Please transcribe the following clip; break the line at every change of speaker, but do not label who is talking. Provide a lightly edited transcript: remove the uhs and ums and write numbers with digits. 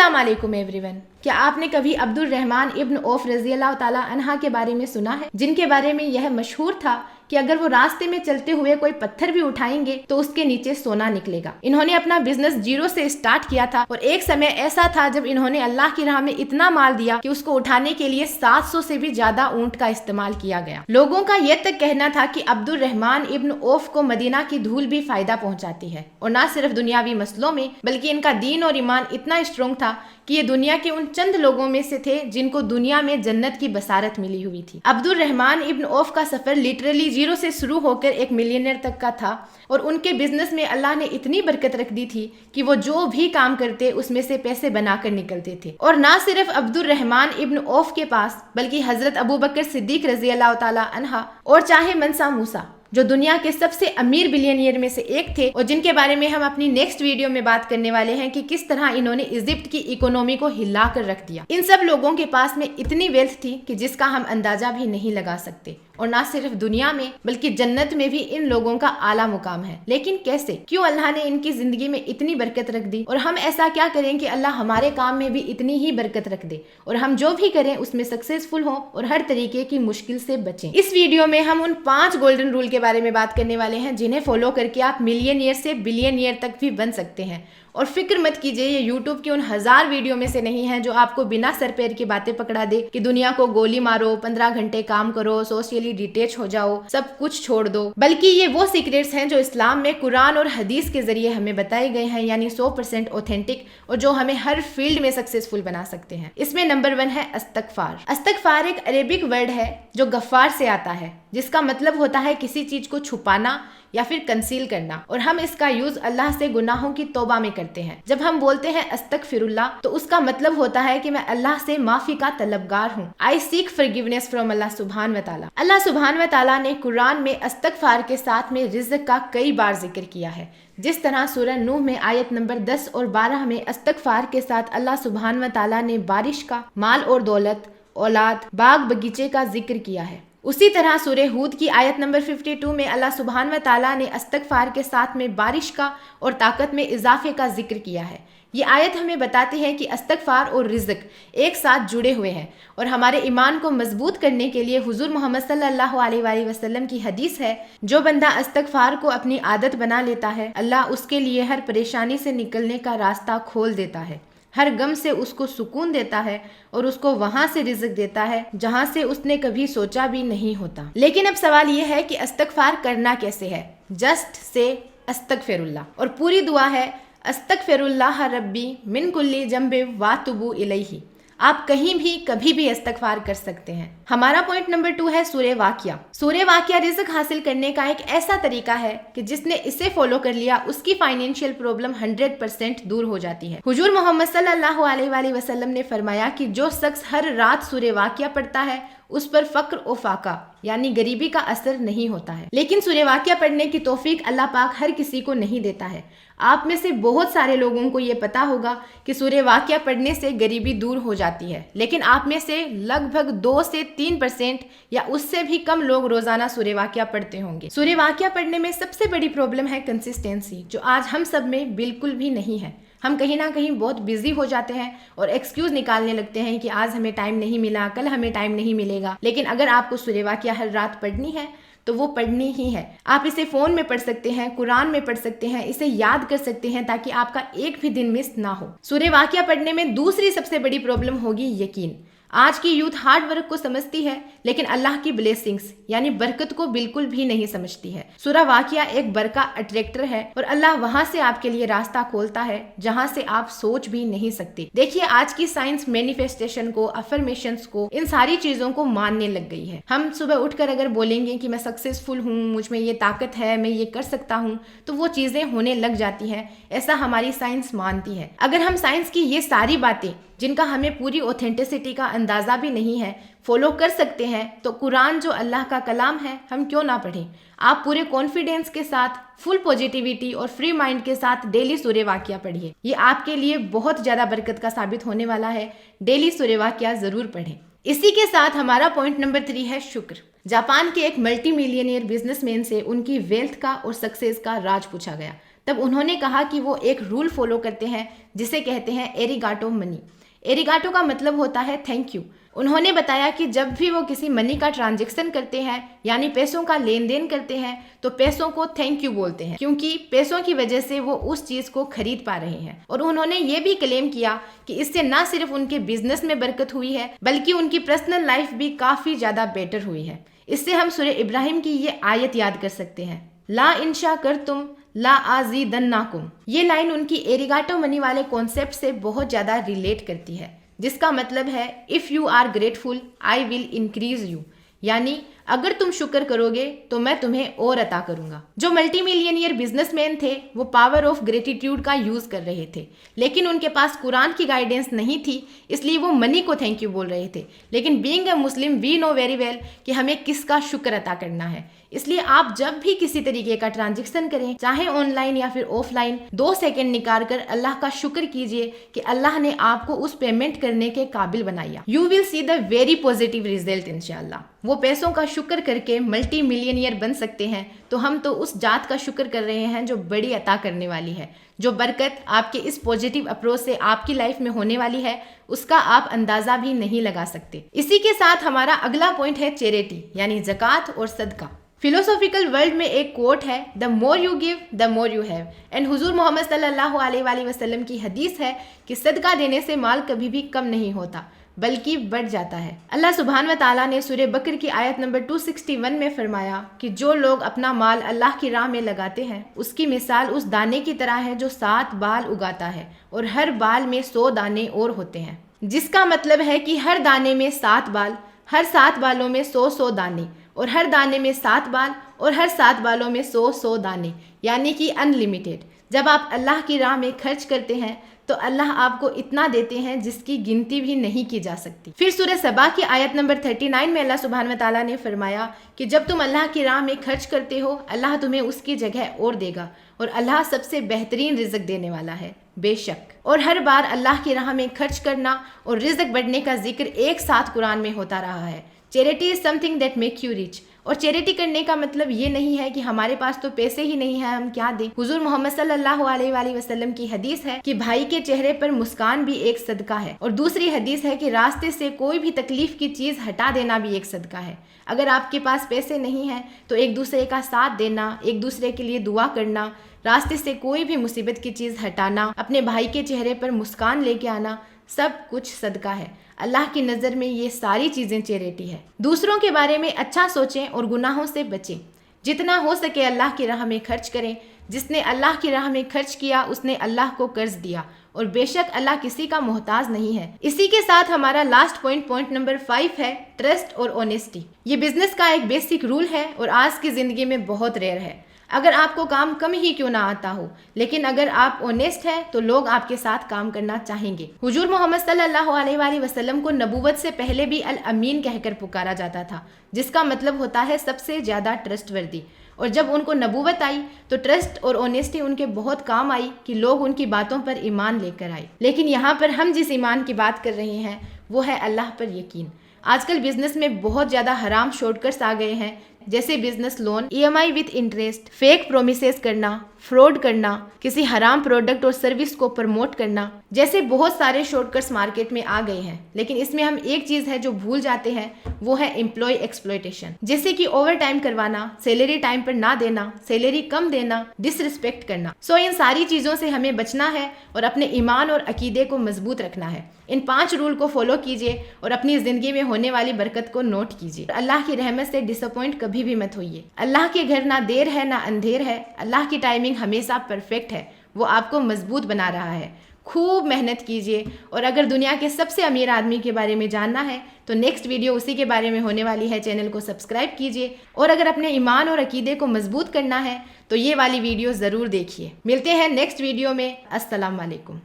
अस्सलाम वालेकुम एवरीवन। क्या आपने कभी अब्दुल रहमान इब्न औफ रजी अल्लाह ताला अन्हा के बारे में सुना है, जिनके बारे में यह मशहूर था कि अगर वो रास्ते में चलते हुए कोई पत्थर भी उठाएंगे तो उसके नीचे सोना निकलेगा। इन्होंने अपना बिजनेस जीरो से स्टार्ट किया था और एक समय ऐसा था जब इन्होंने अल्लाह की राह में इतना माल दिया कि उसको उठाने के लिए 700 से भी ज्यादा ऊंट का इस्तेमाल किया गया। लोगों का यह तक कहना था कि अब्दुल रहमान इब्न औफ को मदीना की धूल भी फायदा पहुंचाती है, और न सिर्फ दुनियावी मसलों में बल्कि इनका दीन और ईमान इतना स्ट्रॉन्ग था कि ये दुनिया के उन चंद लोगों में से थे जिनको दुनिया में जन्नत की बसारत मिली हुई थी। अब्दुल रहमान इब्न औफ का सफर लिटरली जीरो से शुरू होकर एक मिलियनर तक का था, और उनके बिजनेस में अल्लाह ने इतनी बरकत रख दी थी कि वो जो भी काम करते उसमें से पैसे बनाकर निकलते थे। और ना सिर्फ अब्दुल रहमान इब्न औफ के पास बल्कि हजरत अबू बकर सिद्दीक रजी अल्लाह ताला अन्हा और चाहे मंसा मूसा जो दुनिया के सबसे अमीर बिलियनियर में से एक थे, और जिनके बारे में हम अपनी नेक्स्ट वीडियो में बात करने वाले हैं कि किस तरह इन्होंने इजिप्ट की इकोनॉमी को हिला कर रख दिया। इन सब लोगों के पास में इतनी वेल्थ थी कि जिसका हम अंदाजा भी नहीं लगा सकते, और ना सिर्फ दुनिया में बल्कि जन्नत में भी इन लोगों का आला मुकाम है। लेकिन कैसे, क्यों अल्लाह ने इनकी जिंदगी में इतनी बरकत रख दी, और हम ऐसा क्या करें कि अल्लाह हमारे काम में भी इतनी ही बरकत रख दे और हम जो भी करें उसमें सक्सेसफुल हो और हर तरीके की मुश्किल से बचें। इस वीडियो में हम उन 5 गोल्डन रूल के बारे में बात करने वाले हैं जिन्हें फॉलो करके आप मिलियनियर से बिलियनियर तक भी बन सकते हैं। और फिक्र मत कीजिए, ये यूट्यूब की उन 1000 वीडियो में से नहीं है जो आपको बिना सर पैर की बातें पकड़ा दे कि दुनिया को गोली मारो, 15 घंटे काम करो, सोशली डिटेच हो जाओ, सब कुछ छोड़ दो। बल्कि ये वो सीक्रेट्स हैं जो इस्लाम में कुरान और हदीस के जरिए हमें बताए गए हैं, यानी 100% ऑथेंटिक, और जो हमें हर फील्ड में सक्सेसफुल बना सकते हैं। इसमें नंबर 1 है इस्तगफार। इस्तगफार एक अरेबिक वर्ड है जो गफ्फार से आता है, जिसका मतलब होता है किसी चीज को छुपाना या फिर कंसील करना, और हम इसका यूज अल्लाह से गुनाहों की तौबा में करते हैं। जब हम बोलते हैं अस्तगफिरुल्लाह तो उसका मतलब होता है कि मैं अल्लाह से माफी का तलबगार हूँ। आई सीक फॉरगिवनेस फ्रॉम अल्लाह सुब्हान व तआला। अल्लाह सुब्हान व तआला ने कुरान में इस्तगफार के साथ में रिज़्क का कई बार जिक्र किया है। जिस तरह सूरह नूह में आयत नंबर 10 और 12 में इस्तगफार के साथ अल्लाह सुब्हान व तआला ने बारिश का, माल और दौलत, औलाद, बाग बगीचे का जिक्र किया है, उसी तरह सूरह हूद की आयत नंबर 52 में अल्लाह सुब्हान व ताला ने इस्तगफार के साथ में बारिश का और ताकत में इजाफे का जिक्र किया है। ये आयत हमें बताती है कि इस्तगफार और रिज़्क एक साथ जुड़े हुए हैं, और हमारे ईमान को मजबूत करने के लिए हुजूर मोहम्मद सल्लल्लाहु अलैहि वसल्लम की हदीस है, जो बंदा इस्तगफार को अपनी आदत बना लेता है अल्लाह उसके लिए हर परेशानी से निकलने का रास्ता खोल देता है, हर गम से उसको सुकून देता है और उसको वहां से रिज़्क देता है जहां से उसने कभी सोचा भी नहीं होता। लेकिन अब सवाल ये है कि इस्तगफार करना कैसे है। जस्ट से अस्तगफिरुल्लाह, और पूरी दुआ है अस्तगफिरुल्लाह रब्बी मिन कुल्ली जंबे वातुबू इलैहि। आप कहीं भी कभी भी इस्तगफार कर सकते हैं। हमारा पॉइंट नंबर 2 है सूरह वाकिया। सूरह वाकिया रिज़्क हासिल करने का एक ऐसा तरीका है कि जिसने इसे फॉलो कर लिया उसकी फाइनेंशियल प्रॉब्लम 100% दूर हो जाती है। हुजूर मोहम्मद सल्लल्लाहु अलैहि वसल्लम ने फरमाया कि जो शख्स हर रात सूरह वाकिया पढ़ता है उस पर फक्र और फाका यानी गरीबी का असर नहीं होता है। लेकिन सूरह वाकिया पढ़ने की तौफीक अल्लाह पाक हर किसी को नहीं देता है। आप में से बहुत सारे लोगों को ये पता होगा कि सूरह वाकिया पढ़ने से गरीबी दूर हो जाती है, लेकिन आप में से लगभग 2 से 3% या उससे भी कम लोग रोजाना सूरह वाकिया पढ़ते होंगे। सूरह वाकिया पढ़ने में सबसे बड़ी प्रॉब्लम है कंसिस्टेंसी, जो आज हम सब में बिल्कुल भी नहीं है। हम कहीं ना कहीं बहुत बिजी हो जाते हैं और एक्सक्यूज निकालने लगते हैं कि आज हमें टाइम नहीं मिला, कल हमें टाइम नहीं मिलेगा। लेकिन अगर आपको सूरह वाकिया हर रात पढ़नी है तो वो पढ़नी ही है। आप इसे फोन में पढ़ सकते हैं, कुरान में पढ़ सकते हैं, इसे याद कर सकते हैं ताकि आपका एक भी दिन मिस ना हो। सूरह वाकिया पढ़ने में दूसरी सबसे बड़ी प्रॉब्लम होगी यकीन। आज की यूथ हार्ड वर्क को समझती है लेकिन अल्लाह की ब्लेसिंग्स यानी बरकत को बिल्कुल भी नहीं समझती है। सूरह वाकिया एक बरका अट्रैक्टर है और अल्लाह वहां से आपके लिए रास्ता खोलता है जहां से आप सोच भी नहीं सकते। देखिए, आज की साइंस मैनिफेस्टेशन को, अफर्मेशंस को, इन सारी चीजों को मानने लग गई है। हम सुबह उठकर अगर बोलेंगे कि मैं सक्सेसफुल हूँ, मुझ में ये ताकत है, मैं ये कर सकता हूँ, तो वो चीजें होने लग जाती हैं। ऐसा हमारी साइंस मानती है। अगर हम साइंस की ये सारी बातें, जिनका हमें पूरी ऑथेंटिसिटी का अंदाजा भी नहीं है, फॉलो कर सकते हैं, तो कुरान जो अल्लाह का कलाम है हम क्यों ना पढ़ें। आप पूरे कॉन्फिडेंस के साथ, फुल पॉजिटिविटी और फ्री माइंड के साथ डेली सूरह वाकिया पढ़िए। ये आपके लिए बहुत ज्यादा बरकत का साबित होने वाला है। डेली सूरह वाकिया जरूर पढ़ें। इसी के साथ हमारा पॉइंट नंबर 3 है शुक्र। जापान के एक मल्टी मिलियनियर बिजनेसमैन से उनकी वेल्थ का और सक्सेस का राज पूछा गया तब उन्होंने कहा कि वो एक रूल फॉलो करते हैं जिसे कहते हैं एरिगाटो मनी। एरिगाटो का मतलब होता है थैंक यू। उन्होंने बताया कि जब भी वो किसी मनी का ट्रांजैक्शन करते हैं यानी पैसों का लेन देन करते हैं तो पैसों को थैंक यू बोलते हैं, क्योंकि पैसों की वजह से वो उस चीज को खरीद पा रहे हैं। और उन्होंने ये भी क्लेम किया कि इससे न सिर्फ उनके बिजनेस में बरकत हुई है बल्कि उनकी पर्सनल लाइफ भी काफी ज्यादा बेटर हुई है। इससे हम सूरह इब्राहिम की ये आयत याद कर सकते हैं, ला इंशा कर तुम ला आज़ीदन्नाकुम। ये लाइन उनकी एरिगाटो मनी वाले कॉन्सेप्ट से बहुत ज्यादा रिलेट करती है, जिसका मतलब है if you are grateful I will increase you, यानी अगर तुम शुक्र करोगे तो मैं तुम्हें और अता करूंगा। जो मल्टी मिलियनियर बिजनेसमैन थे वो पावर ऑफ ग्रेटिट्यूड का यूज कर रहे थे, लेकिन उनके पास कुरान की गाइडेंस नहीं थी, इसलिए वो मनी को थैंक यू बोल रहे थे। लेकिन being a Muslim we know very well कि हमें किसका शुक्र अता करना है। इसलिए आप जब भी किसी तरीके का ट्रांजैक्शन करें, चाहे ऑनलाइन या फिर ऑफलाइन, 2 सेकंड निकाल कर अल्लाह का शुक्र कीजिए कि अल्लाह ने आपको उस पेमेंट करने के काबिल बनाया। You will see the very positive result इंशाल्लाह। वो पैसों का शुक्र करके मल्टी मिलियनियर बन सकते हैं, तो हम तो उस जात का शुक्र कर रहे हैं जो बड़ी अता करने वाली है। जो बरकत आपके इस पॉजिटिव अप्रोच से आपकी लाइफ में होने वाली है उसका आप अंदाजा भी नहीं लगा सकते। इसी के साथ हमारा अगला पॉइंट है चैरिटी यानी ज़कात और सदका। फिलोसॉफिकल वर्ल्ड में एक कोट है, the more you give the more you have. And हुजूर मोहम्मद सल्लल्लाहु अलैहि वसल्लम की हदीस है कि सदका देने से माल कभी भी कम नहीं होता बल्कि बढ़ जाता है। अल्लाह सुब्हान व तआला ने सूरह बकर की आयत नंबर 261 में फरमाया कि जो लोग अपना माल अल्लाह की राह में लगाते हैं उसकी मिसाल उस दाने की तरह है जो 7 बाल उगाता है और हर बाल में 100 दाने और होते हैं। जिसका मतलब है कि हर दाने में 7 बाल, हर 7 बालों में 100 दाने और हर दाने में 7 बाल और हर 7 बालों में 100 दाने, यानी कि अनलिमिटेड। जब आप अल्लाह की राह में खर्च करते हैं तो अल्लाह आपको इतना देते हैं जिसकी गिनती भी नहीं की जा सकती। फिर सूरह सबा की आयत नंबर 39 में अल्लाह सुब्हान व तआला ने फरमाया कि जब तुम अल्लाह की राह में खर्च करते हो अल्लाह तुम्हें उसकी जगह और देगा और अल्लाह सबसे बेहतरीन रिज़्क देने वाला है बेशक। और हर बार अल्लाह की राह में खर्च करना और रिज़्क बढ़ने का जिक्र एक साथ कुरान में होता रहा है। Charity is something that make you rich. और चैरिटी करने का मतलब ये नहीं है कि हमारे पास तो पैसे ही नहीं है, हम क्या दें। हुजूर मोहम्मद सल्लल्लाहु अलैहि वसल्लम की हदीस है कि भाई के चेहरे पर मुस्कान भी एक सदका है। और दूसरी हदीस है कि रास्ते से कोई भी तकलीफ की चीज हटा देना भी एक सदका है। अगर आपके पास पैसे नहीं है तो एक दूसरे का साथ देना, एक दूसरे के लिए दुआ करना, रास्ते से कोई भी मुसीबत की चीज हटाना, अपने भाई के चेहरे पर मुस्कान लेके आना, सब कुछ सदका है। अल्लाह की नज़र में ये सारी चीज़ें चैरिटी है। दूसरों के बारे में अच्छा सोचें और गुनाहों से बचें। जितना हो सके अल्लाह की राह में खर्च करें। जिसने अल्लाह की राह में खर्च किया उसने अल्लाह को कर्ज दिया और बेशक अल्लाह किसी का मोहताज नहीं है। इसी के साथ हमारा लास्ट पॉइंट नंबर 5 है ट्रस्ट और ऑनेस्टी। ये बिजनेस का एक बेसिक रूल है और आज की ज़िंदगी में बहुत रेयर है। अगर आपको काम कम ही क्यों ना आता हो, लेकिन अगर आप ऑनेस्ट हैं तो लोग आपके साथ काम करना चाहेंगे। हुजूर मोहम्मद सल्लल्लाहु अलैहि वसल्लम को नबूवत से पहले भी अल अमीन कहकर पुकारा जाता था, जिसका मतलब होता है सबसे ज़्यादा ट्रस्टवर्दी। और जब उनको नबूवत आई तो ट्रस्ट और ऑनेस्टी उनके बहुत काम आई कि लोग उनकी बातों पर ईमान लेकर आए। लेकिन यहाँ पर हम जिस ईमान की बात कर रहे हैं वो है अल्लाह पर यकीन। आजकल बिजनेस में बहुत ज़्यादा हराम शॉर्टकट्स आ गए हैं, जैसे business loan, EMI with interest, fake promises करना, फ्रॉड करना, किसी हराम प्रोडक्ट और सर्विस को प्रमोट करना, जैसे बहुत सारे शॉर्टकट्स मार्केट में आ गए हैं। लेकिन इसमें हम एक चीज़ है जो भूल जाते हैं, वो है एम्प्लॉय एक्सप्लॉयटेशन, जैसे कि ओवर टाइम करवाना, सैलरी टाइम पर ना देना, सैलरी कम देना, डिसरिस्पेक्ट करना। सो इन सारी चीज़ों से हमें बचना है और अपने ईमान और अकीदे को मजबूत रखना है। इन 5 रूल को फॉलो कीजिए और अपनी ज़िंदगी में होने वाली बरकत को नोट कीजिए। अल्लाह की रहमत से डिसअपॉइंट कभी भी मत होइए। अल्लाह के घर ना देर है ना अंधेर है। अल्लाह की टाइमिंग हमेशा परफेक्ट है, वो आपको मजबूत बना रहा है। खूब मेहनत कीजिए। और अगर दुनिया के सबसे अमीर आदमी के बारे में जानना है तो नेक्स्ट वीडियो उसी के बारे में होने वाली है। चैनल को सब्सक्राइब कीजिए। और अगर अपने ईमान और अकीदे को मजबूत करना है तो ये वाली वीडियो ज़रूर देखिए। मिलते हैं नेक्स्ट वीडियो में। अस्सलाम वालेकुम।